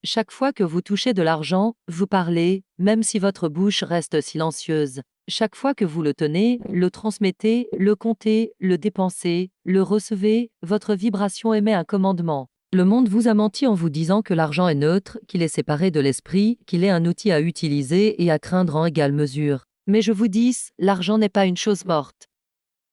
Chaque fois que vous touchez de l'argent, vous parlez, même si votre bouche reste silencieuse. Chaque fois que vous le tenez, le transmettez, le comptez, le dépensez, le recevez, votre vibration émet un commandement. Le monde vous a menti en vous disant que l'argent est neutre, qu'il est séparé de l'esprit, qu'il est un outil à utiliser et à craindre en égale mesure. Mais je vous dis, l'argent n'est pas une chose morte.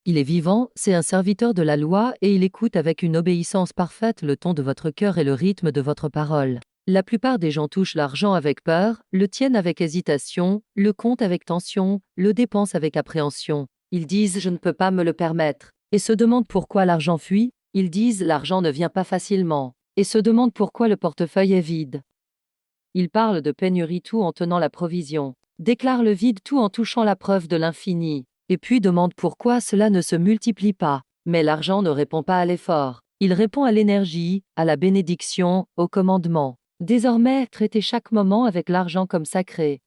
Il est vivant, c'est un serviteur de la loi et il écoute avec une obéissance parfaite le ton de votre cœur et le rythme de votre parole. La plupart des gens touchent l'argent avec peur, le tiennent avec hésitation, le comptent avec tension, le dépensent avec appréhension. Ils disent « je ne peux pas me le permettre » et se demandent pourquoi l'argent fuit. Ils disent « l'argent ne vient pas facilement » et se demandent pourquoi le portefeuille est vide. Ils parlent de pénurie tout en tenant la provision, déclarent le vide tout en touchant la preuve de l'infini, et puis demandent pourquoi cela ne se multiplie pas. Mais l'argent ne répond pas à l'effort. Il répond à l'énergie, à la bénédiction, au commandement. Désormais, traitez chaque moment avec l'argent comme sacré.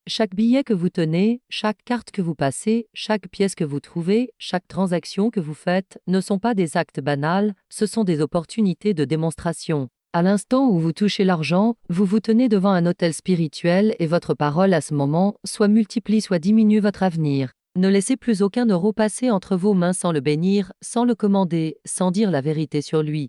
Chaque billet que vous tenez, chaque carte que vous passez, chaque pièce que vous trouvez, chaque transaction que vous faites, ne sont pas des actes banals, ce sont des opportunités de démonstration. À l'instant où vous touchez l'argent, vous vous tenez devant un autel spirituel et votre parole à ce moment, soit multiplie soit diminue votre avenir. Ne laissez plus aucun euro passer entre vos mains sans le bénir, sans le commander, sans dire la vérité sur lui.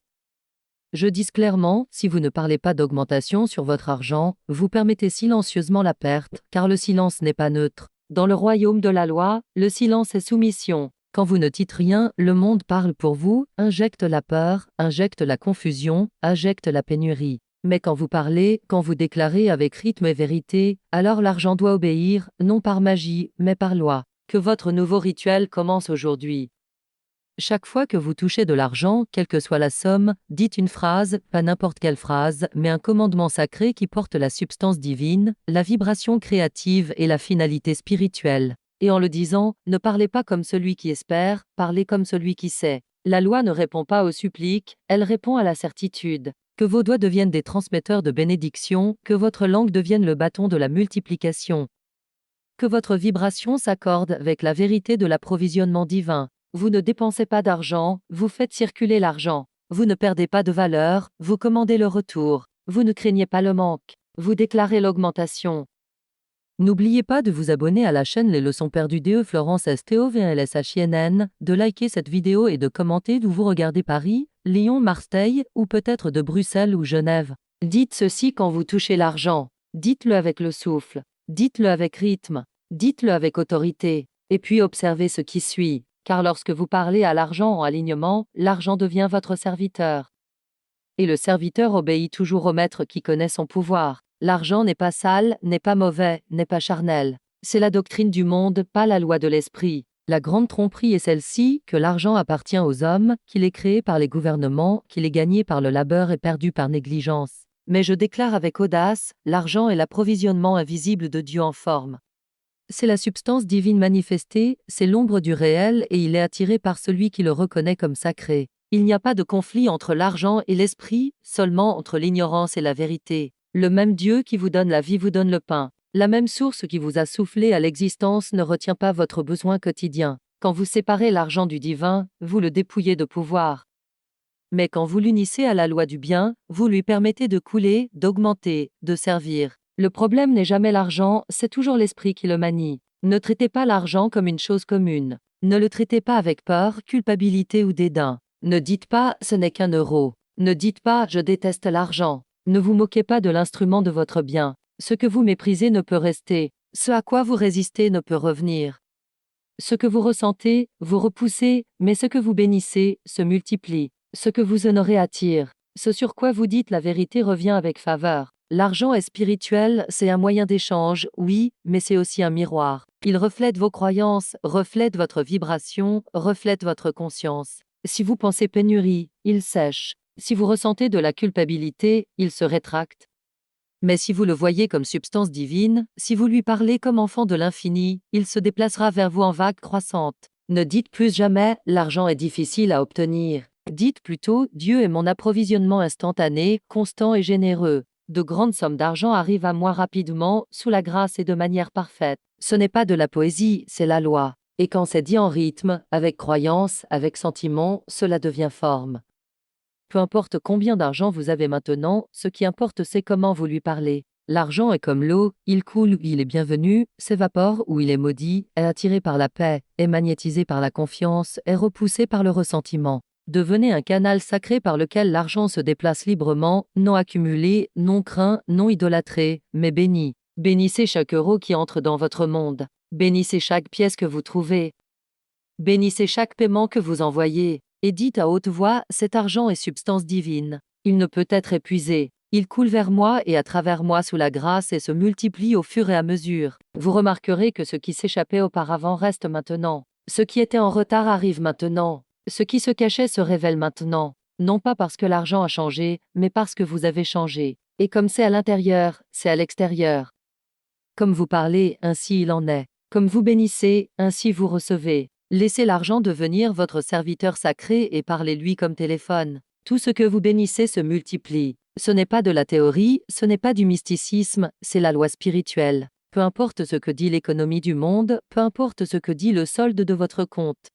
Je dis clairement, si vous ne parlez pas d'augmentation sur votre argent, vous permettez silencieusement la perte, car le silence n'est pas neutre. Dans le royaume de la loi, le silence est soumission. Quand vous ne dites rien, le monde parle pour vous, injecte la peur, injecte la confusion, injecte la pénurie. Mais quand vous parlez, quand vous déclarez avec rythme et vérité, alors l'argent doit obéir, non par magie, mais par loi. Que votre nouveau rituel commence aujourd'hui. Chaque fois que vous touchez de l'argent, quelle que soit la somme, dites une phrase, pas n'importe quelle phrase, mais un commandement sacré qui porte la substance divine, la vibration créative et la finalité spirituelle. Et en le disant, ne parlez pas comme celui qui espère, parlez comme celui qui sait. La loi ne répond pas aux suppliques, elle répond à la certitude. Que vos doigts deviennent des transmetteurs de bénédictions, que votre langue devienne le bâton de la multiplication. Que votre vibration s'accorde avec la vérité de l'approvisionnement divin. Vous ne dépensez pas d'argent, vous faites circuler l'argent. Vous ne perdez pas de valeur, vous commandez le retour. Vous ne craignez pas le manque, vous déclarez l'augmentation. N'oubliez pas de vous abonner à la chaîne Les Leçons perdues de Florence STOVLSHINN, de liker cette vidéo et de commenter d'où vous regardez Paris, Lyon, Marseille, ou peut-être de Bruxelles ou Genève. Dites ceci quand vous touchez l'argent. Dites-le avec le souffle. Dites-le avec rythme. Dites-le avec autorité. Et puis observez ce qui suit. Car lorsque vous parlez à l'argent en alignement, l'argent devient votre serviteur. Et le serviteur obéit toujours au maître qui connaît son pouvoir. L'argent n'est pas sale, n'est pas mauvais, n'est pas charnel. C'est la doctrine du monde, pas la loi de l'esprit. La grande tromperie est celle-ci, que l'argent appartient aux hommes, qu'il est créé par les gouvernements, qu'il est gagné par le labeur et perdu par négligence. Mais je déclare avec audace, l'argent est l'approvisionnement invisible de Dieu en forme. C'est la substance divine manifestée, c'est l'ombre du réel et il est attiré par celui qui le reconnaît comme sacré. Il n'y a pas de conflit entre l'argent et l'esprit, seulement entre l'ignorance et la vérité. Le même Dieu qui vous donne la vie vous donne le pain. La même source qui vous a soufflé à l'existence ne retient pas votre besoin quotidien. Quand vous séparez l'argent du divin, vous le dépouillez de pouvoir. Mais quand vous l'unissez à la loi du bien, vous lui permettez de couler, d'augmenter, de servir. Le problème n'est jamais l'argent, c'est toujours l'esprit qui le manie. Ne traitez pas l'argent comme une chose commune. Ne le traitez pas avec peur, culpabilité ou dédain. Ne dites pas « ce n'est qu'un euro ». Ne dites pas « je déteste l'argent ». Ne vous moquez pas de l'instrument de votre bien. Ce que vous méprisez ne peut rester. Ce à quoi vous résistez ne peut revenir. Ce que vous ressentez, vous repoussez, mais ce que vous bénissez, se multiplie. Ce que vous honorez attire. Ce sur quoi vous dites la vérité revient avec faveur. L'argent est spirituel, c'est un moyen d'échange, oui, mais c'est aussi un miroir. Il reflète vos croyances, reflète votre vibration, reflète votre conscience. Si vous pensez pénurie, il sèche. Si vous ressentez de la culpabilité, il se rétracte. Mais si vous le voyez comme substance divine, si vous lui parlez comme enfant de l'infini, il se déplacera vers vous en vague croissante. Ne dites plus jamais « l'argent est difficile à obtenir ». Dites plutôt « Dieu est mon approvisionnement instantané, constant et généreux ». De grandes sommes d'argent arrivent à moi rapidement, sous la grâce et de manière parfaite. Ce n'est pas de la poésie, c'est la loi. Et quand c'est dit en rythme, avec croyance, avec sentiment, cela devient forme. Peu importe combien d'argent vous avez maintenant, ce qui importe c'est comment vous lui parlez. L'argent est comme l'eau, il coule où il est bienvenu, s'évapore où il est maudit, est attiré par la paix, est magnétisé par la confiance, est repoussé par le ressentiment. Devenez un canal sacré par lequel l'argent se déplace librement, non accumulé, non craint, non idolâtré, mais béni. Bénissez chaque euro qui entre dans votre monde. Bénissez chaque pièce que vous trouvez. Bénissez chaque paiement que vous envoyez. Et dites à haute voix, cet argent est substance divine. Il ne peut être épuisé. Il coule vers moi et à travers moi sous la grâce et se multiplie au fur et à mesure. Vous remarquerez que ce qui s'échappait auparavant reste maintenant. Ce qui était en retard arrive maintenant. Ce qui se cachait se révèle maintenant. Non pas parce que l'argent a changé, mais parce que vous avez changé. Et comme c'est à l'intérieur, c'est à l'extérieur. Comme vous parlez, ainsi il en est. Comme vous bénissez, ainsi vous recevez. Laissez l'argent devenir votre serviteur sacré et parlez-lui comme téléphone. Tout ce que vous bénissez se multiplie. Ce n'est pas de la théorie, ce n'est pas du mysticisme, c'est la loi spirituelle. Peu importe ce que dit l'économie du monde, peu importe ce que dit le solde de votre compte.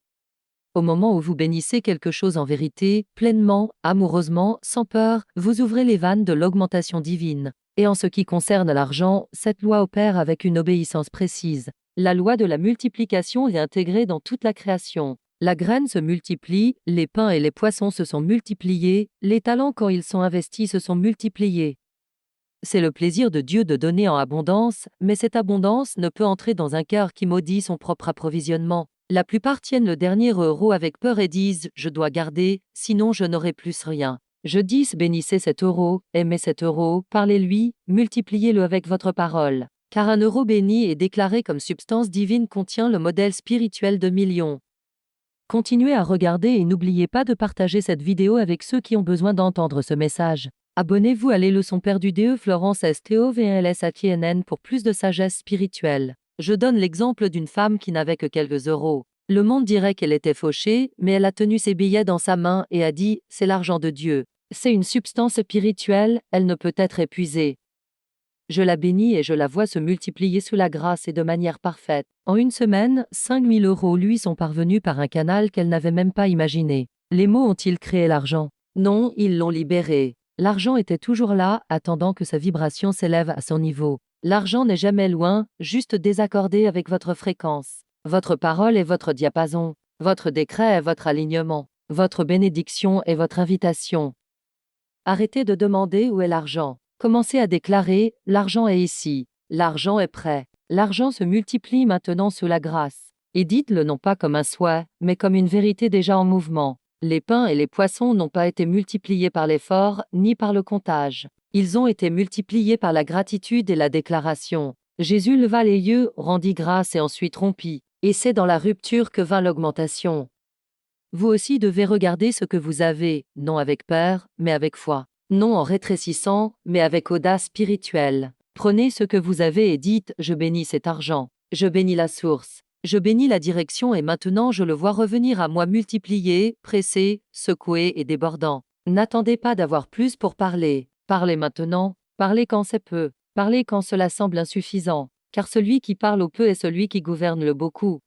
Au moment où vous bénissez quelque chose en vérité, pleinement, amoureusement, sans peur, vous ouvrez les vannes de l'augmentation divine. Et en ce qui concerne l'argent, cette loi opère avec une obéissance précise. La loi de la multiplication est intégrée dans toute la création. La graine se multiplie, les pains et les poissons se sont multipliés, les talents quand ils sont investis se sont multipliés. C'est le plaisir de Dieu de donner en abondance, mais cette abondance ne peut entrer dans un cœur qui maudit son propre approvisionnement. La plupart tiennent le dernier euro avec peur et disent « je dois garder, sinon je n'aurai plus rien ». Je dis « bénissez cet euro, aimez cet euro, parlez-lui, multipliez-le avec votre parole ». Car un euro béni et déclaré comme substance divine contient le modèle spirituel de millions. Continuez à regarder et n'oubliez pas de partager cette vidéo avec ceux qui ont besoin d'entendre ce message. Abonnez-vous à les leçons perdues de Florence STOVLS pour plus de sagesse spirituelle. Je donne l'exemple d'une femme qui n'avait que quelques euros. Le monde dirait qu'elle était fauchée, mais elle a tenu ses billets dans sa main et a dit « c'est l'argent de Dieu ». C'est une substance spirituelle, elle ne peut être épuisée. Je la bénis et je la vois se multiplier sous la grâce et de manière parfaite. En une semaine, 5 000 euros lui sont parvenus par un canal qu'elle n'avait même pas imaginé. Les mots ont-ils créé l'argent? Non, ils l'ont libéré. L'argent était toujours là, attendant que sa vibration s'élève à son niveau. L'argent n'est jamais loin, juste désaccordé avec votre fréquence. Votre parole est votre diapason. Votre décret est votre alignement. Votre bénédiction est votre invitation. Arrêtez de demander où est l'argent. Commencez à déclarer « l'argent est ici, l'argent est prêt, l'argent se multiplie maintenant sous la grâce ». Et dites-le non pas comme un souhait, mais comme une vérité déjà en mouvement. Les pains et les poissons n'ont pas été multipliés par l'effort, ni par le comptage. Ils ont été multipliés par la gratitude et la déclaration. Jésus leva les yeux, rendit grâce et ensuite rompit. Et c'est dans la rupture que vint l'augmentation. Vous aussi devez regarder ce que vous avez, non avec peur, mais avec foi. Non en rétrécissant, mais avec audace spirituelle. Prenez ce que vous avez et dites « Je bénis cet argent. Je bénis la source. Je bénis la direction et maintenant je le vois revenir à moi multiplié, pressé, secoué et débordant. » N'attendez pas d'avoir plus pour parler. Parlez maintenant. Parlez quand c'est peu. Parlez quand cela semble insuffisant. Car celui qui parle au peu est celui qui gouverne le beaucoup.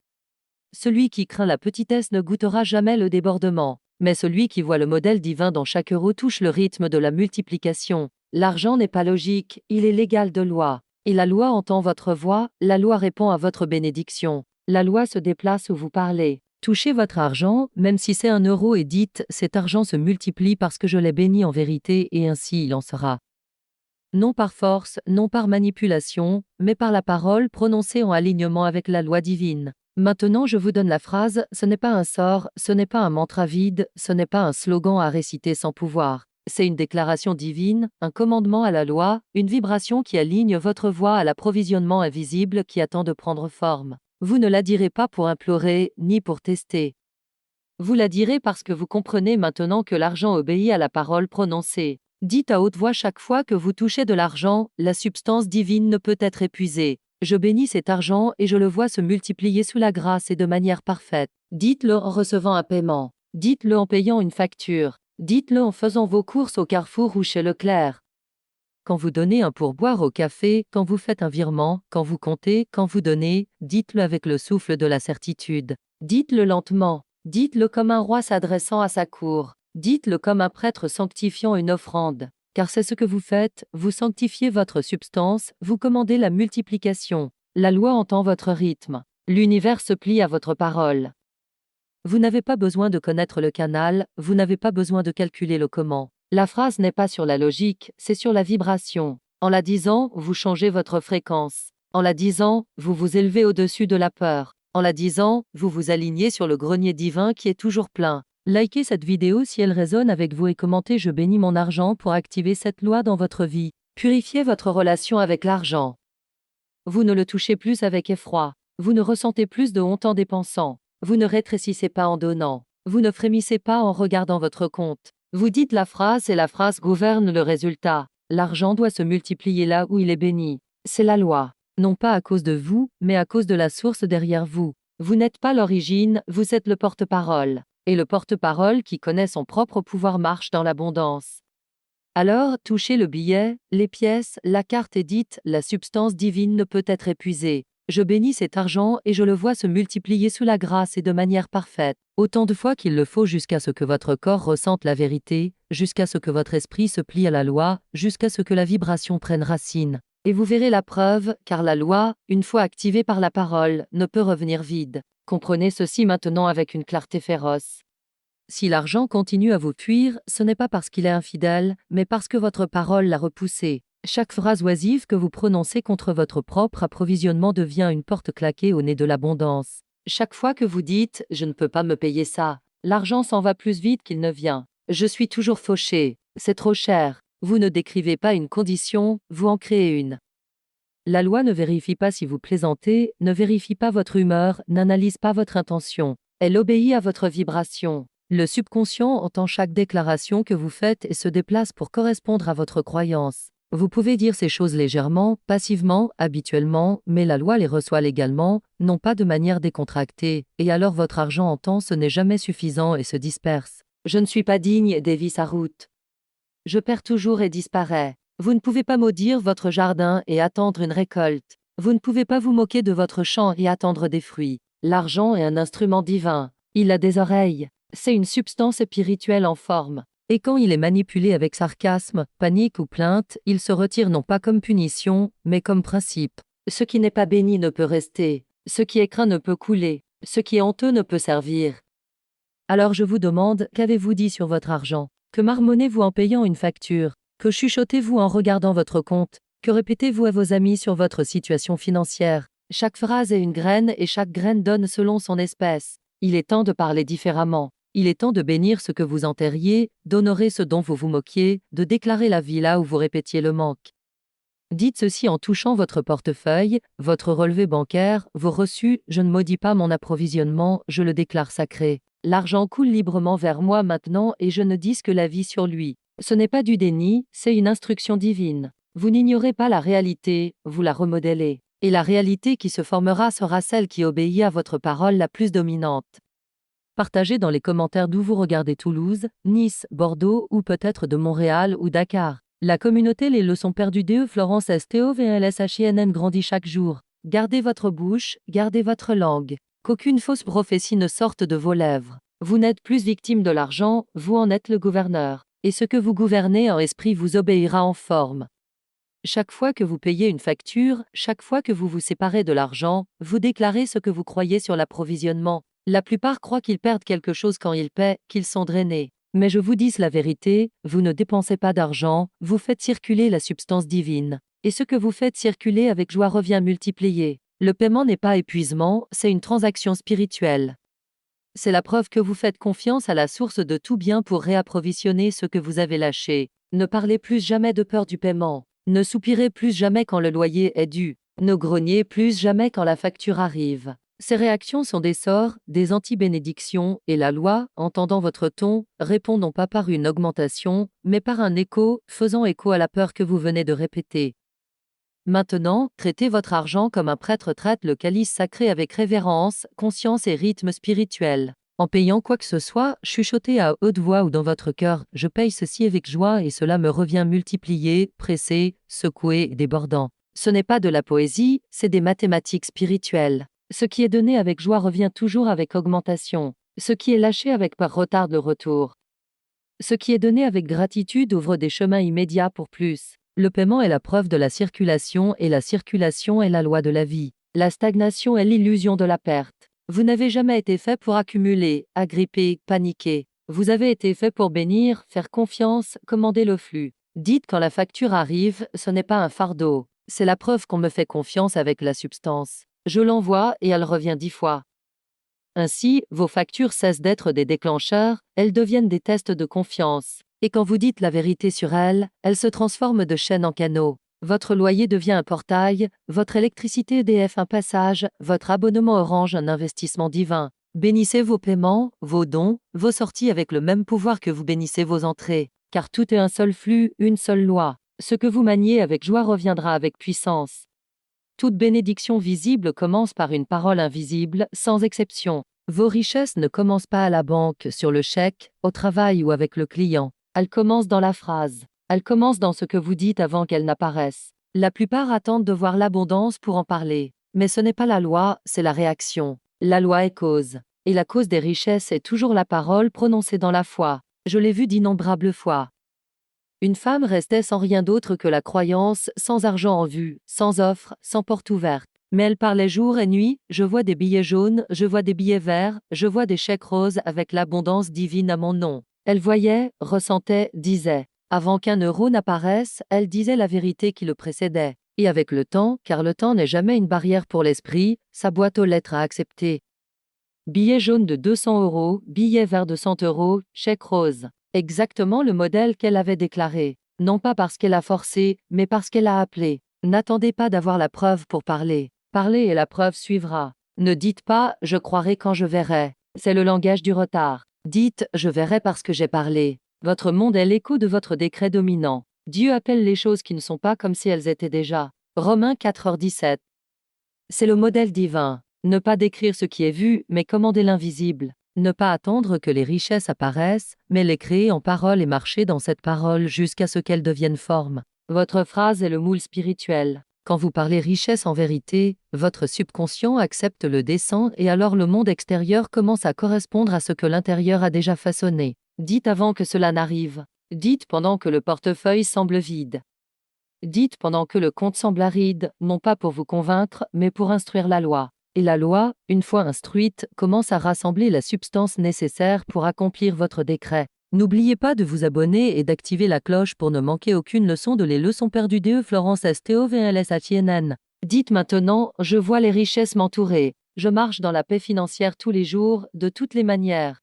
Celui qui craint la petitesse ne goûtera jamais le débordement. Mais celui qui voit le modèle divin dans chaque euro touche le rythme de la multiplication. L'argent n'est pas logique, il est l'égal de loi. Et la loi entend votre voix, la loi répond à votre bénédiction. La loi se déplace où vous parlez. Touchez votre argent, même si c'est 1 euro et dites « cet argent se multiplie parce que je l'ai béni en vérité et ainsi il en sera ». Non par force, non par manipulation, mais par la parole prononcée en alignement avec la loi divine. Maintenant je vous donne la phrase, ce n'est pas un sort, ce n'est pas un mantra vide, ce n'est pas un slogan à réciter sans pouvoir. C'est une déclaration divine, un commandement à la loi, une vibration qui aligne votre voix à l'approvisionnement invisible qui attend de prendre forme. Vous ne la direz pas pour implorer, ni pour tester. Vous la direz parce que vous comprenez maintenant que l'argent obéit à la parole prononcée. Dites à haute voix chaque fois que vous touchez de l'argent, la substance divine ne peut être épuisée. Je bénis cet argent et je le vois se multiplier sous la grâce et de manière parfaite. Dites-le en recevant un paiement. Dites-le en payant une facture. Dites-le en faisant vos courses au Carrefour ou chez Leclerc. Quand vous donnez un pourboire au café, quand vous faites un virement, quand vous comptez, quand vous donnez, dites-le avec le souffle de la certitude. Dites-le lentement. Dites-le comme un roi s'adressant à sa cour. Dites-le comme un prêtre sanctifiant une offrande. Car c'est ce que vous faites, vous sanctifiez votre substance, vous commandez la multiplication. La loi entend votre rythme. L'univers se plie à votre parole. Vous n'avez pas besoin de connaître le canal, vous n'avez pas besoin de calculer le comment. La phrase n'est pas sur la logique, c'est sur la vibration. En la disant, vous changez votre fréquence. En la disant, vous vous élevez au-dessus de la peur. En la disant, vous vous alignez sur le grenier divin qui est toujours plein. Likez cette vidéo si elle résonne avec vous et commentez "Je bénis mon argent" pour activer cette loi dans votre vie. Purifiez votre relation avec l'argent. Vous ne le touchez plus avec effroi. Vous ne ressentez plus de honte en dépensant. Vous ne rétrécissez pas en donnant. Vous ne frémissez pas en regardant votre compte. Vous dites la phrase et la phrase gouverne le résultat. L'argent doit se multiplier là où il est béni. C'est la loi. Non pas à cause de vous, mais à cause de la source derrière vous. Vous n'êtes pas l'origine, vous êtes le porte-parole. Et le porte-parole qui connaît son propre pouvoir marche dans l'abondance. Alors, touchez le billet, les pièces, la carte et dites, la substance divine ne peut être épuisée. Je bénis cet argent et je le vois se multiplier sous la grâce et de manière parfaite, autant de fois qu'il le faut jusqu'à ce que votre corps ressente la vérité, jusqu'à ce que votre esprit se plie à la loi, jusqu'à ce que la vibration prenne racine. Et vous verrez la preuve, car la loi, une fois activée par la parole, ne peut revenir vide. Comprenez ceci maintenant avec une clarté féroce. Si l'argent continue à vous fuir, ce n'est pas parce qu'il est infidèle, mais parce que votre parole l'a repoussé. Chaque phrase oisive que vous prononcez contre votre propre approvisionnement devient une porte claquée au nez de l'abondance. Chaque fois que vous dites « Je ne peux pas me payer ça », l'argent s'en va plus vite qu'il ne vient. Je suis toujours fauché, c'est trop cher. Vous ne décrivez pas une condition, vous en créez une. La loi ne vérifie pas si vous plaisantez, ne vérifie pas votre humeur, n'analyse pas votre intention. Elle obéit à votre vibration. Le subconscient entend chaque déclaration que vous faites et se déplace pour correspondre à votre croyance. Vous pouvez dire ces choses légèrement, passivement, habituellement, mais la loi les reçoit légalement, non pas de manière décontractée, et alors votre argent entend ce n'est jamais suffisant et se disperse. Je ne suis pas digne et dévie sa route. Je perds toujours et disparais. Vous ne pouvez pas maudire votre jardin et attendre une récolte. Vous ne pouvez pas vous moquer de votre champ et attendre des fruits. L'argent est un instrument divin. Il a des oreilles. C'est une substance spirituelle en forme. Et quand il est manipulé avec sarcasme, panique ou plainte, il se retire non pas comme punition, mais comme principe. Ce qui n'est pas béni ne peut rester. Ce qui est craint ne peut couler. Ce qui est honteux ne peut servir. Alors je vous demande, qu'avez-vous dit sur votre argent? Que marmonnez-vous en payant une facture? Que chuchotez-vous en regardant votre compte? Que répétez-vous à vos amis sur votre situation financière? Chaque phrase est une graine et chaque graine donne selon son espèce. Il est temps de parler différemment. Il est temps de bénir ce que vous enterriez, d'honorer ce dont vous vous moquiez, de déclarer la vie là où vous répétiez le manque. Dites ceci en touchant votre portefeuille, votre relevé bancaire, vos reçus, je ne maudis pas mon approvisionnement, je le déclare sacré. L'argent coule librement vers moi maintenant et je ne dis que la vie sur lui. Ce n'est pas du déni, c'est une instruction divine. Vous n'ignorez pas la réalité, vous la remodélez. Et la réalité qui se formera sera celle qui obéit à votre parole la plus dominante. Partagez dans les commentaires d'où vous regardez Toulouse, Nice, Bordeaux ou peut-être de Montréal ou Dakar. La communauté Les Leçons perdues de Florence STOVLSHINN grandit chaque jour. Gardez votre bouche, gardez votre langue. Qu'aucune fausse prophétie ne sorte de vos lèvres. Vous n'êtes plus victime de l'argent, vous en êtes le gouverneur. Et ce que vous gouvernez en esprit vous obéira en forme. Chaque fois que vous payez une facture, chaque fois que vous vous séparez de l'argent, vous déclarez ce que vous croyez sur l'approvisionnement. La plupart croient qu'ils perdent quelque chose quand ils paient, qu'ils sont drainés. Mais je vous dis la vérité, vous ne dépensez pas d'argent, vous faites circuler la substance divine. Et ce que vous faites circuler avec joie revient multiplié. Le paiement n'est pas épuisement, c'est une transaction spirituelle. C'est la preuve que vous faites confiance à la source de tout bien pour réapprovisionner ce que vous avez lâché. Ne parlez plus jamais de peur du paiement. Ne soupirez plus jamais quand le loyer est dû. Ne grognez plus jamais quand la facture arrive. Ces réactions sont des sorts, des anti-bénédictions, et la loi, entendant votre ton, répond non pas par une augmentation, mais par un écho, faisant écho à la peur que vous venez de répéter. Maintenant, traitez votre argent comme un prêtre traite le calice sacré avec révérence, conscience et rythme spirituel. En payant quoi que ce soit, chuchotez à haute voix ou dans votre cœur « Je paye ceci avec joie et cela me revient multiplié, pressé, secoué et débordant ». Ce n'est pas de la poésie, c'est des mathématiques spirituelles. Ce qui est donné avec joie revient toujours avec augmentation. Ce qui est lâché avec peur retarde le retour. Ce qui est donné avec gratitude ouvre des chemins immédiats pour plus. Le paiement est la preuve de la circulation et la circulation est la loi de la vie. La stagnation est l'illusion de la perte. Vous n'avez jamais été fait pour accumuler, agripper, paniquer. Vous avez été fait pour bénir, faire confiance, commander le flux. Dites quand la facture arrive, ce n'est pas un fardeau. C'est la preuve qu'on me fait confiance avec la substance. Je l'envoie et elle revient 10 fois. Ainsi, vos factures cessent d'être des déclencheurs, elles deviennent des tests de confiance. Et quand vous dites la vérité sur elles, elles se transforment de chaîne en canaux. Votre loyer devient un portail, votre électricité EDF un passage, votre abonnement Orange un investissement divin. Bénissez vos paiements, vos dons, vos sorties avec le même pouvoir que vous bénissez vos entrées. Car tout est un seul flux, une seule loi. Ce que vous maniez avec joie reviendra avec puissance. Toute bénédiction visible commence par une parole invisible, sans exception. Vos richesses ne commencent pas à la banque, sur le chèque, au travail ou avec le client. Elles commencent dans la phrase. Elles commencent dans ce que vous dites avant qu'elles n'apparaissent. La plupart attendent de voir l'abondance pour en parler. Mais ce n'est pas la loi, c'est la réaction. La loi est cause. Et la cause des richesses est toujours la parole prononcée dans la foi. Je l'ai vu d'innombrables fois. Une femme restait sans rien d'autre que la croyance, sans argent en vue, sans offre, sans porte ouverte. Mais elle parlait jour et nuit, je vois des billets jaunes, je vois des billets verts, je vois des chèques roses avec l'abondance divine à mon nom. Elle voyait, ressentait, disait. Avant qu'un euro n'apparaisse, elle disait la vérité qui le précédait. Et avec le temps, car le temps n'est jamais une barrière pour l'esprit, sa boîte aux lettres à accepter. Billet jaune de 200 euros, billet vert de 100 euros, chèque rose. Exactement le modèle qu'elle avait déclaré. Non pas parce qu'elle a forcé, mais parce qu'elle a appelé. N'attendez pas d'avoir la preuve pour parler. Parlez et la preuve suivra. Ne dites pas « je croirai quand je verrai ». C'est le langage du retard. Dites « je verrai parce que j'ai parlé ». Votre monde est l'écho de votre décret dominant. Dieu appelle les choses qui ne sont pas comme si elles étaient déjà. Romains 4h17. C'est le modèle divin. Ne pas décrire ce qui est vu, mais commander l'invisible. Ne pas attendre que les richesses apparaissent, mais les créer en parole et marcher dans cette parole jusqu'à ce qu'elles deviennent forme. Votre phrase est le moule spirituel. Quand vous parlez richesse en vérité, votre subconscient accepte le dessin et alors le monde extérieur commence à correspondre à ce que l'intérieur a déjà façonné. Dites avant que cela n'arrive. Dites pendant que le portefeuille semble vide. Dites pendant que le compte semble aride, non pas pour vous convaincre, mais pour instruire la loi. Et la loi, une fois instruite, commence à rassembler la substance nécessaire pour accomplir votre décret. N'oubliez pas de vous abonner et d'activer la cloche pour ne manquer aucune leçon de les leçons perdues de Florence STOVLS. Dites maintenant, je vois les richesses m'entourer. Je marche dans la paix financière tous les jours, de toutes les manières.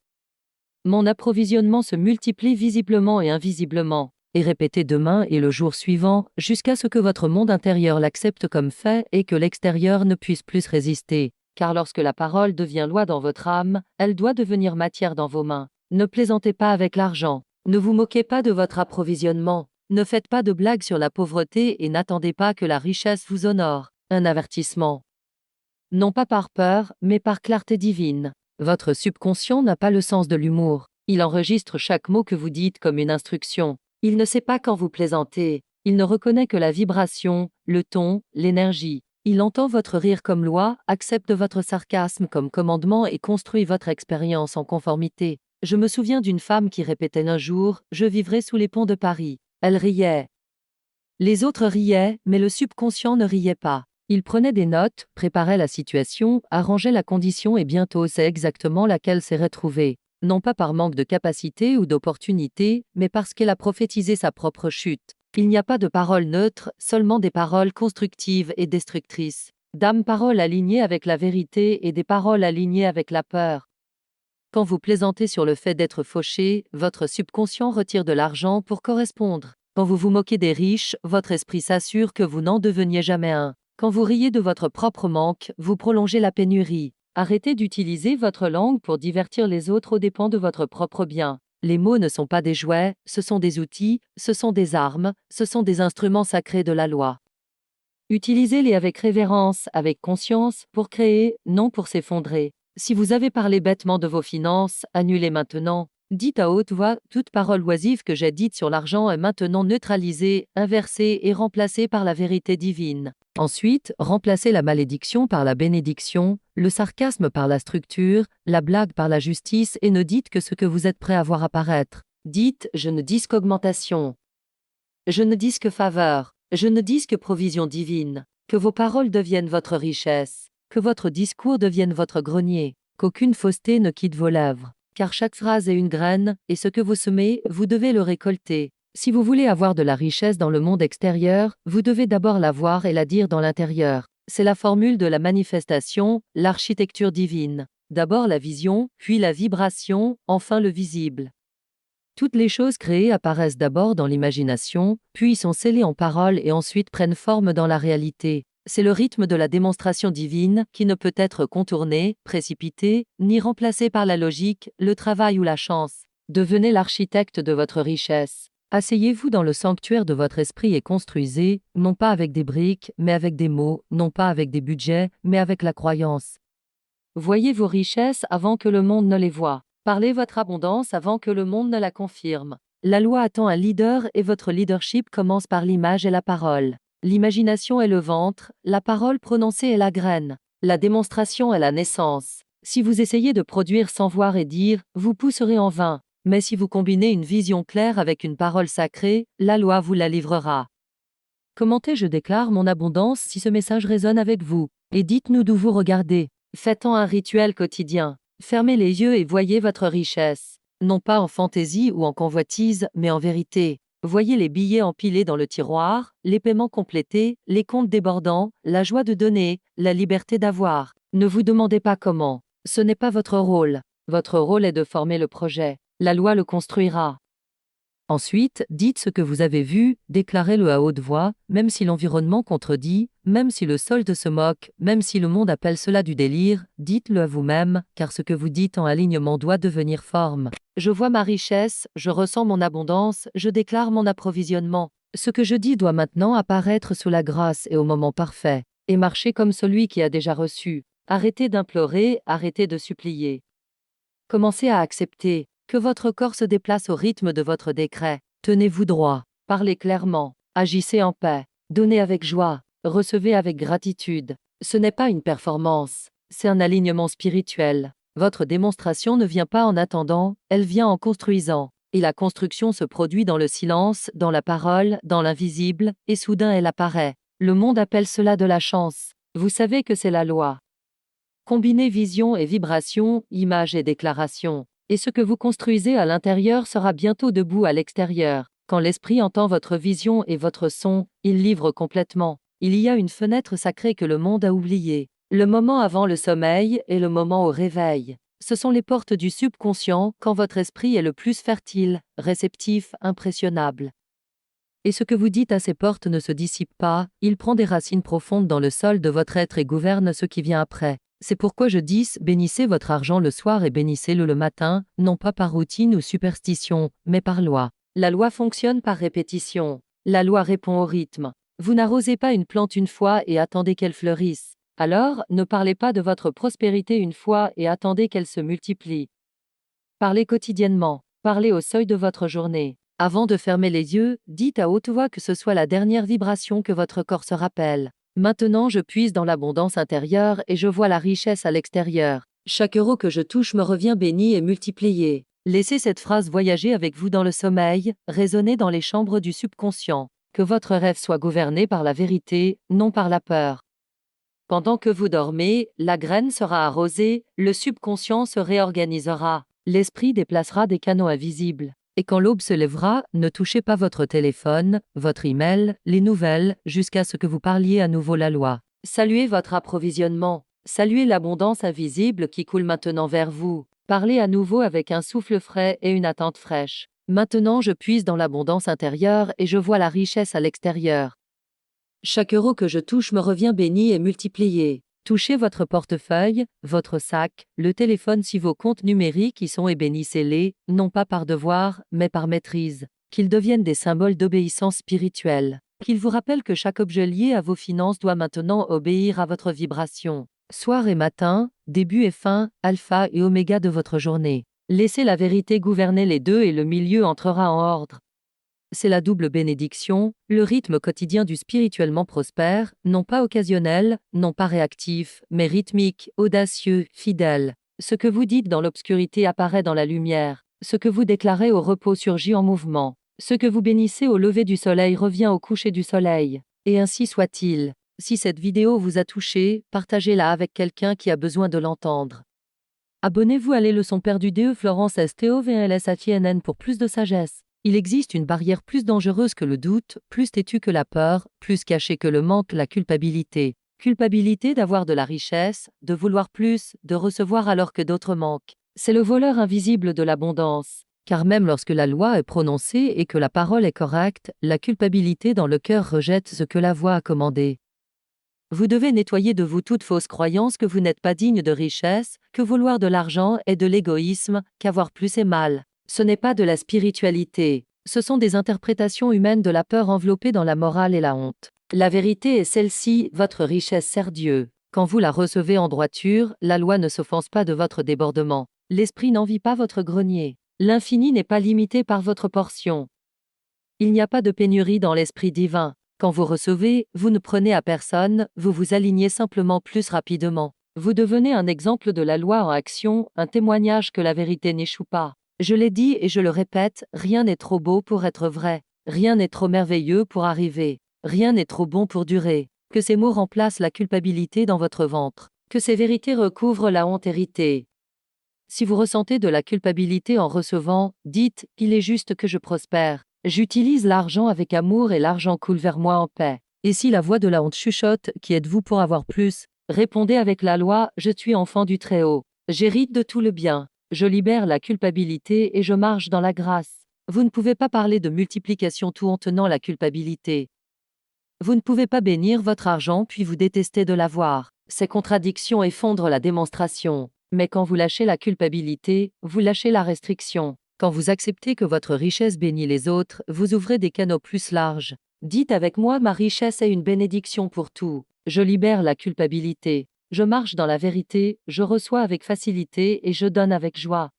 Mon approvisionnement se multiplie visiblement et invisiblement. Et répétez demain et le jour suivant, jusqu'à ce que votre monde intérieur l'accepte comme fait et que l'extérieur ne puisse plus résister. Car lorsque la parole devient loi dans votre âme, elle doit devenir matière dans vos mains. Ne plaisantez pas avec l'argent. Ne vous moquez pas de votre approvisionnement. Ne faites pas de blagues sur la pauvreté et n'attendez pas que la richesse vous honore. Un avertissement. Non pas par peur, mais par clarté divine. Votre subconscient n'a pas le sens de l'humour. Il enregistre chaque mot que vous dites comme une instruction. Il ne sait pas quand vous plaisantez. Il ne reconnaît que la vibration, le ton, l'énergie. Il entend votre rire comme loi, accepte votre sarcasme comme commandement et construit votre expérience en conformité. Je me souviens d'une femme qui répétait un jour « Je vivrai sous les ponts de Paris ». Elle riait. Les autres riaient, mais le subconscient ne riait pas. Il prenait des notes, préparait la situation, arrangeait la condition et bientôt c'est exactement laquelle s'est retrouvée. Non pas par manque de capacité ou d'opportunité, mais parce qu'elle a prophétisé sa propre chute. Il n'y a pas de paroles neutres, seulement des paroles constructives et destructrices. Paroles alignées avec la vérité et des paroles alignées avec la peur. Quand vous plaisantez sur le fait d'être fauché, votre subconscient retire de l'argent pour correspondre. Quand vous vous moquez des riches, votre esprit s'assure que vous n'en deveniez jamais un. Quand vous riez de votre propre manque, vous prolongez la pénurie. Arrêtez d'utiliser votre langue pour divertir les autres aux dépens de votre propre bien. Les mots ne sont pas des jouets, ce sont des outils, ce sont des armes, ce sont des instruments sacrés de la loi. Utilisez-les avec révérence, avec conscience, pour créer, non pour s'effondrer. Si vous avez parlé bêtement de vos finances, annulez maintenant. Dites à haute voix, toute parole oisive que j'ai dite sur l'argent est maintenant neutralisée, inversée et remplacée par la vérité divine. Ensuite, remplacez la malédiction par la bénédiction, le sarcasme par la structure, la blague par la justice et ne dites que ce que vous êtes prêt à voir apparaître. Dites, je ne dis qu'augmentation. Je ne dis que faveur. Je ne dis que provision divine. Que vos paroles deviennent votre richesse. Que votre discours devienne votre grenier. Qu'aucune fausseté ne quitte vos lèvres. Car chaque phrase est une graine, et ce que vous semez, vous devez le récolter. Si vous voulez avoir de la richesse dans le monde extérieur, vous devez d'abord la voir et la dire dans l'intérieur. C'est la formule de la manifestation, l'architecture divine. D'abord la vision, puis la vibration, enfin le visible. Toutes les choses créées apparaissent d'abord dans l'imagination, puis sont scellées en paroles et ensuite prennent forme dans la réalité. C'est le rythme de la démonstration divine qui ne peut être contourné, précipité, ni remplacé par la logique, le travail ou la chance. Devenez l'architecte de votre richesse. Asseyez-vous dans le sanctuaire de votre esprit et construisez, non pas avec des briques, mais avec des mots, non pas avec des budgets, mais avec la croyance. Voyez vos richesses avant que le monde ne les voie. Parlez votre abondance avant que le monde ne la confirme. La loi attend un leader et votre leadership commence par l'image et la parole. L'imagination est le ventre, la parole prononcée est la graine. La démonstration est la naissance. Si vous essayez de produire sans voir et dire, vous pousserez en vain. Mais si vous combinez une vision claire avec une parole sacrée, la loi vous la livrera. Commentez Je déclare mon abondance si ce message résonne avec vous. Et dites-nous d'où vous regardez. Faites-en un rituel quotidien. Fermez les yeux et voyez votre richesse. Non pas en fantaisie ou en convoitise, mais en vérité. Voyez les billets empilés dans le tiroir, les paiements complétés, les comptes débordants, la joie de donner, la liberté d'avoir. Ne vous demandez pas comment. Ce n'est pas votre rôle. Votre rôle est de former le projet. La loi le construira. Ensuite, dites ce que vous avez vu, déclarez-le à haute voix, même si l'environnement contredit, même si le solde se moque, même si le monde appelle cela du délire, dites-le à vous-même, car ce que vous dites en alignement doit devenir forme. Je vois ma richesse, je ressens mon abondance, je déclare mon approvisionnement. Ce que je dis doit maintenant apparaître sous la grâce et au moment parfait, et marcher comme celui qui a déjà reçu. Arrêtez d'implorer, arrêtez de supplier. Commencez à accepter. Que votre corps se déplace au rythme de votre décret. Tenez-vous droit. Parlez clairement. Agissez en paix. Donnez avec joie. Recevez avec gratitude. Ce n'est pas une performance. C'est un alignement spirituel. Votre démonstration ne vient pas en attendant, elle vient en construisant. Et la construction se produit dans le silence, dans la parole, dans l'invisible, et soudain elle apparaît. Le monde appelle cela de la chance. Vous savez que c'est la loi. Combinez vision et vibration, image et déclaration. Et ce que vous construisez à l'intérieur sera bientôt debout à l'extérieur. Quand l'esprit entend votre vision et votre son, il livre complètement. Il y a une fenêtre sacrée que le monde a oubliée. Le moment avant le sommeil et le moment au réveil. Ce sont les portes du subconscient quand votre esprit est le plus fertile, réceptif, impressionnable. Et ce que vous dites à ces portes ne se dissipe pas, il prend des racines profondes dans le sol de votre être et gouverne ce qui vient après. C'est pourquoi je dis, bénissez votre argent le soir et bénissez-le le matin, non pas par routine ou superstition, mais par loi. La loi fonctionne par répétition. La loi répond au rythme. Vous n'arrosez pas une plante une fois et attendez qu'elle fleurisse. Alors, ne parlez pas de votre prospérité une fois et attendez qu'elle se multiplie. Parlez quotidiennement. Parlez au seuil de votre journée. Avant de fermer les yeux, dites à haute voix que ce soit la dernière vibration que votre corps se rappelle. Maintenant je puise dans l'abondance intérieure et je vois la richesse à l'extérieur. Chaque euro que je touche me revient béni et multiplié. Laissez cette phrase voyager avec vous dans le sommeil, résonner dans les chambres du subconscient. Que votre rêve soit gouverné par la vérité, non par la peur. Pendant que vous dormez, la graine sera arrosée, le subconscient se réorganisera, l'esprit déplacera des canaux invisibles. Et quand l'aube se lèvera, ne touchez pas votre téléphone, votre email, les nouvelles, jusqu'à ce que vous parliez à nouveau la loi. Saluez votre approvisionnement. Saluez l'abondance invisible qui coule maintenant vers vous. Parlez à nouveau avec un souffle frais et une attente fraîche. Maintenant je puise dans l'abondance intérieure et je vois la richesse à l'extérieur. Chaque euro que je touche me revient béni et multiplié. Touchez votre portefeuille, votre sac, le téléphone si vos comptes numériques y sont et bénissez-les, non pas par devoir, mais par maîtrise. Qu'ils deviennent des symboles d'obéissance spirituelle. Qu'ils vous rappellent que chaque objet lié à vos finances doit maintenant obéir à votre vibration. Soir et matin, début et fin, alpha et oméga de votre journée. Laissez la vérité gouverner les deux et le milieu entrera en ordre. C'est la double bénédiction, le rythme quotidien du spirituellement prospère, non pas occasionnel, non pas réactif, mais rythmique, audacieux, fidèle. Ce que vous dites dans l'obscurité apparaît dans la lumière. Ce que vous déclarez au repos surgit en mouvement. Ce que vous bénissez au lever du soleil revient au coucher du soleil. Et ainsi soit-il. Si cette vidéo vous a touché, partagez-la avec quelqu'un qui a besoin de l'entendre. Abonnez-vous à les leçons perdues de Florence STOVLSATINN pour plus de sagesse. Il existe une barrière plus dangereuse que le doute, plus têtue que la peur, plus cachée que le manque, la culpabilité. Culpabilité d'avoir de la richesse, de vouloir plus, de recevoir alors que d'autres manquent. C'est le voleur invisible de l'abondance. Car même lorsque la loi est prononcée et que la parole est correcte, la culpabilité dans le cœur rejette ce que la voix a commandé. Vous devez nettoyer de vous toute fausse croyance que vous n'êtes pas digne de richesse, que vouloir de l'argent est de l'égoïsme, qu'avoir plus est mal. Ce n'est pas de la spiritualité. Ce sont des interprétations humaines de la peur enveloppée dans la morale et la honte. La vérité est celle-ci, votre richesse sert Dieu. Quand vous la recevez en droiture, la loi ne s'offense pas de votre débordement. L'esprit n'envie pas votre grenier. L'infini n'est pas limité par votre portion. Il n'y a pas de pénurie dans l'esprit divin. Quand vous recevez, vous ne prenez à personne, vous vous alignez simplement plus rapidement. Vous devenez un exemple de la loi en action, un témoignage que la vérité n'échoue pas. Je l'ai dit et je le répète, rien n'est trop beau pour être vrai. Rien n'est trop merveilleux pour arriver. Rien n'est trop bon pour durer. Que ces mots remplacent la culpabilité dans votre ventre. Que ces vérités recouvrent la honte héritée. Si vous ressentez de la culpabilité en recevant, dites « Il est juste que je prospère. J'utilise l'argent avec amour et l'argent coule vers moi en paix. » Et si la voix de la honte chuchote « Qui êtes-vous pour avoir plus ?» Répondez avec la loi « Je suis enfant du Très-Haut. J'hérite de tout le bien. Je libère la culpabilité et je marche dans la grâce. » Vous ne pouvez pas parler de multiplication tout en tenant la culpabilité. Vous ne pouvez pas bénir votre argent puis vous détester de l'avoir. Ces contradictions effondrent la démonstration. Mais quand vous lâchez la culpabilité, vous lâchez la restriction. Quand vous acceptez que votre richesse bénit les autres, vous ouvrez des canaux plus larges. Dites avec moi, ma richesse est une bénédiction pour tout. Je libère la culpabilité. Je marche dans la vérité, je reçois avec facilité et je donne avec joie.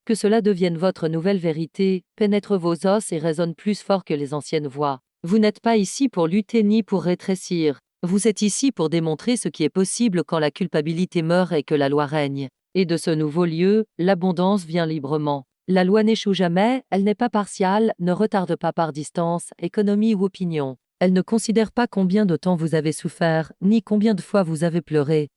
Que cela devienne votre nouvelle vérité, pénètre vos os et résonne plus fort que les anciennes voix. Vous n'êtes pas ici pour lutter ni pour rétrécir. Vous êtes ici pour démontrer ce qui est possible quand la culpabilité meurt et que la loi règne. Et de ce nouveau lieu, l'abondance vient librement. La loi n'échoue jamais, elle n'est pas partiale, ne retarde pas par distance, économie ou opinion. Elle ne considère pas combien de temps vous avez souffert, ni combien de fois vous avez pleuré.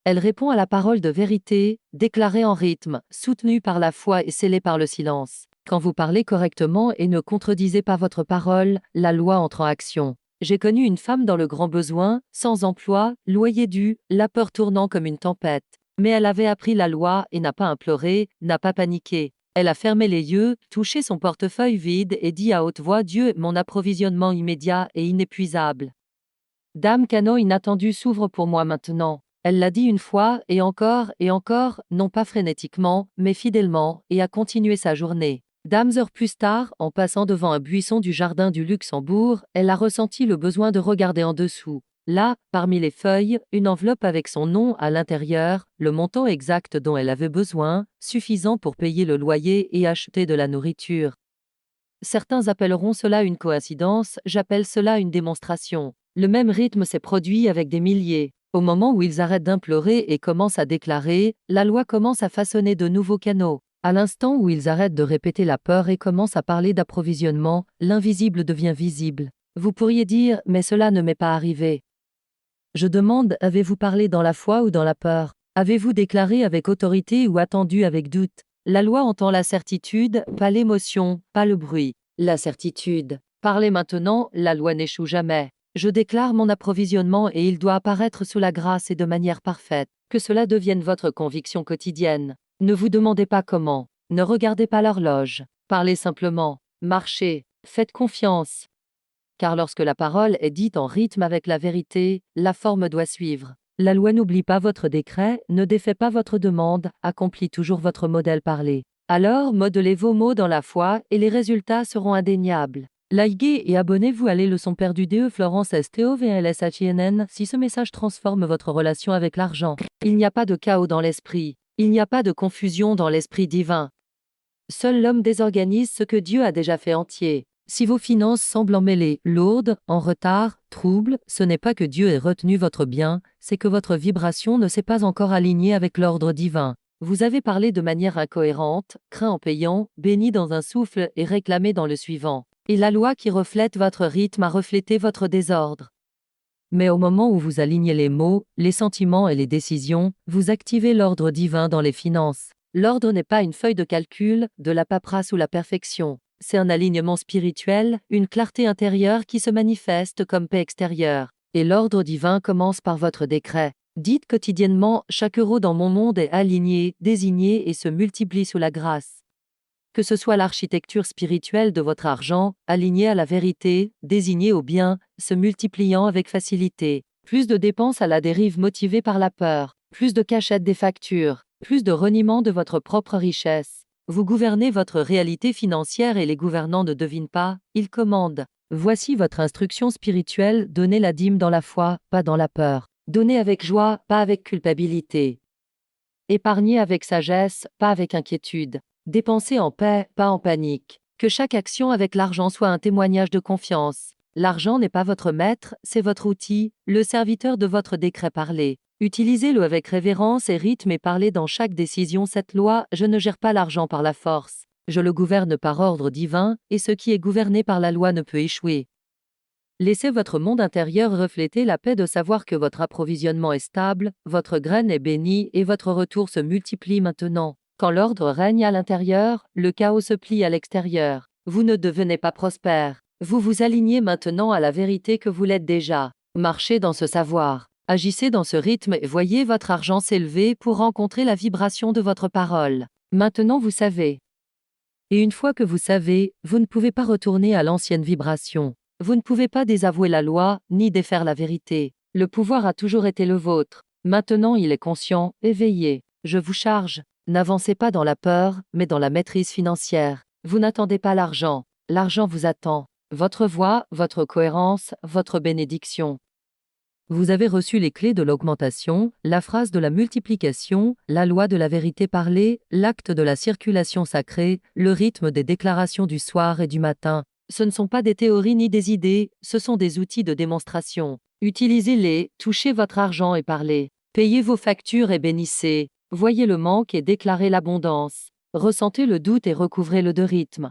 Elle répond à la parole de vérité, déclarée en rythme, soutenue par la foi et scellée par le silence. Quand vous parlez correctement et ne contredisez pas votre parole, la loi entre en action. J'ai connu une femme dans le grand besoin, sans emploi, loyer dû, la peur tournant comme une tempête. Mais elle avait appris la loi et n'a pas imploré, n'a pas paniqué. Elle a fermé les yeux, touché son portefeuille vide et dit à haute voix « Dieu, mon approvisionnement immédiat et inépuisable. Dame canot inattendu s'ouvre pour moi maintenant. » Elle l'a dit une fois, et encore, non pas frénétiquement, mais fidèlement, et a continué sa journée. Heures plus tard, en passant devant un buisson du jardin du Luxembourg, elle a ressenti le besoin de regarder en dessous. Là, parmi les feuilles, une enveloppe avec son nom à l'intérieur, le montant exact dont elle avait besoin, suffisant pour payer le loyer et acheter de la nourriture. Certains appelleront cela une coïncidence, j'appelle cela une démonstration. Le même rythme s'est produit avec des milliers. Au moment où ils arrêtent d'implorer et commencent à déclarer, la loi commence à façonner de nouveaux canaux. À l'instant où ils arrêtent de répéter la peur et commencent à parler d'approvisionnement, l'invisible devient visible. Vous pourriez dire, mais cela ne m'est pas arrivé. Je demande, avez-vous parlé dans la foi ou dans la peur? Avez-vous déclaré avec autorité ou attendu avec doute? La loi entend la certitude, pas l'émotion, pas le bruit. La certitude. Parlez maintenant, la loi n'échoue jamais. Je déclare mon approvisionnement et il doit apparaître sous la grâce et de manière parfaite. Que cela devienne votre conviction quotidienne. Ne vous demandez pas comment. Ne regardez pas l'horloge. Parlez simplement. Marchez. Faites confiance. Car lorsque la parole est dite en rythme avec la vérité, la forme doit suivre. La loi n'oublie pas votre décret, ne défait pas votre demande, accomplit toujours votre modèle parlé. Alors, modelez vos mots dans la foi et les résultats seront indéniables. Likez et abonnez-vous à les leçons perdues de Florence STOVLSATINN si ce message transforme votre relation avec l'argent. Il n'y a pas de chaos dans l'esprit. Il n'y a pas de confusion dans l'esprit divin. Seul l'homme désorganise ce que Dieu a déjà fait entier. Si vos finances semblent emmêlées, lourdes, en retard, troubles, ce n'est pas que Dieu ait retenu votre bien, c'est que votre vibration ne s'est pas encore alignée avec l'ordre divin. Vous avez parlé de manière incohérente, craint en payant, béni dans un souffle et réclamé dans le suivant. Et la loi qui reflète votre rythme a reflété votre désordre. Mais au moment où vous alignez les mots, les sentiments et les décisions, vous activez l'ordre divin dans les finances. L'ordre n'est pas une feuille de calcul, de la paperasse ou la perfection. C'est un alignement spirituel, une clarté intérieure qui se manifeste comme paix extérieure. Et l'ordre divin commence par votre décret. Dites quotidiennement, chaque euro dans mon monde est aligné, désigné et se multiplie sous la grâce. Que ce soit l'architecture spirituelle de votre argent, alignée à la vérité, désignée au bien, se multipliant avec facilité. Plus de dépenses à la dérive motivées par la peur, plus de cachettes des factures, plus de reniement de votre propre richesse. Vous gouvernez votre réalité financière et les gouvernants ne devinent pas, ils commandent. Voici votre instruction spirituelle, donnez la dîme dans la foi, pas dans la peur. Donnez avec joie, pas avec culpabilité. Épargnez avec sagesse, pas avec inquiétude. Dépensez en paix, pas en panique. Que chaque action avec l'argent soit un témoignage de confiance. L'argent n'est pas votre maître, c'est votre outil, le serviteur de votre décret parlé. Utilisez-le avec révérence et rythme et parlez dans chaque décision cette loi, je ne gère pas l'argent par la force. Je le gouverne par ordre divin, et ce qui est gouverné par la loi ne peut échouer. Laissez votre monde intérieur refléter la paix de savoir que votre approvisionnement est stable, votre graine est bénie et votre retour se multiplie maintenant. Quand l'ordre règne à l'intérieur, le chaos se plie à l'extérieur. Vous ne devenez pas prospère. Vous vous alignez maintenant à la vérité que vous l'êtes déjà. Marchez dans ce savoir. Agissez dans ce rythme et voyez votre argent s'élever pour rencontrer la vibration de votre parole. Maintenant vous savez. Et une fois que vous savez, vous ne pouvez pas retourner à l'ancienne vibration. Vous ne pouvez pas désavouer la loi, ni défaire la vérité. Le pouvoir a toujours été le vôtre. Maintenant il est conscient, éveillé. Je vous charge. N'avancez pas dans la peur, mais dans la maîtrise financière. Vous n'attendez pas l'argent. L'argent vous attend. Votre voix, votre cohérence, votre bénédiction. Vous avez reçu les clés de l'augmentation, la phrase de la multiplication, la loi de la vérité parlée, l'acte de la circulation sacrée, le rythme des déclarations du soir et du matin. Ce ne sont pas des théories ni des idées, ce sont des outils de démonstration. Utilisez-les, touchez votre argent et parlez. Payez vos factures et bénissez. Voyez le manque et déclarez l'abondance. Ressentez le doute et recouvrez-le de rythme.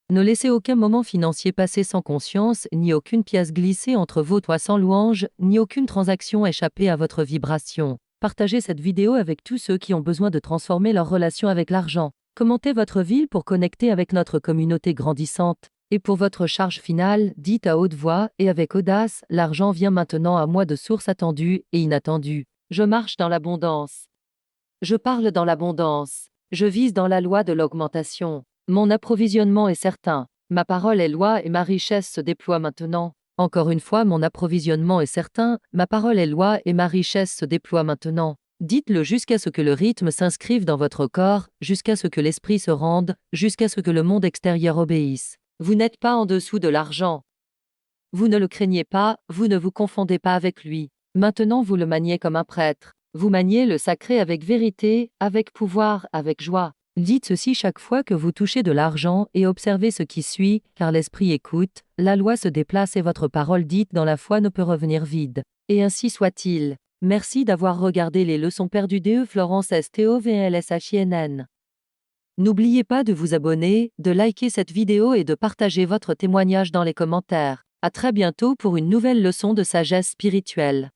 Ne laissez aucun moment financier passer sans conscience, ni aucune pièce glisser entre vos doigts sans louange, ni aucune transaction échapper à votre vibration. Partagez cette vidéo avec tous ceux qui ont besoin de transformer leur relation avec l'argent. Commentez votre ville pour connecter avec notre communauté grandissante. Et pour votre charge finale, dites à haute voix et avec audace, l'argent vient maintenant à moi de sources attendues et inattendues. Je marche dans l'abondance. Je parle dans l'abondance. Je vise dans la loi de l'augmentation. Mon approvisionnement est certain. Ma parole est loi et ma richesse se déploie maintenant. Encore une fois, mon approvisionnement est certain, ma parole est loi et ma richesse se déploie maintenant. Dites-le jusqu'à ce que le rythme s'inscrive dans votre corps, jusqu'à ce que l'esprit se rende, jusqu'à ce que le monde extérieur obéisse. Vous n'êtes pas en dessous de l'argent. Vous ne le craignez pas, vous ne vous confondez pas avec lui. Maintenant vous le maniez comme un prêtre. Vous maniez le sacré avec vérité, avec pouvoir, avec joie. Dites ceci chaque fois que vous touchez de l'argent et observez ce qui suit, car l'esprit écoute, la loi se déplace et votre parole dite dans la foi ne peut revenir vide. Et ainsi soit-il. Merci d'avoir regardé les leçons perdues de Florence STOVLSHINN. N'oubliez pas de vous abonner, de liker cette vidéo et de partager votre témoignage dans les commentaires. À très bientôt pour une nouvelle leçon de sagesse spirituelle.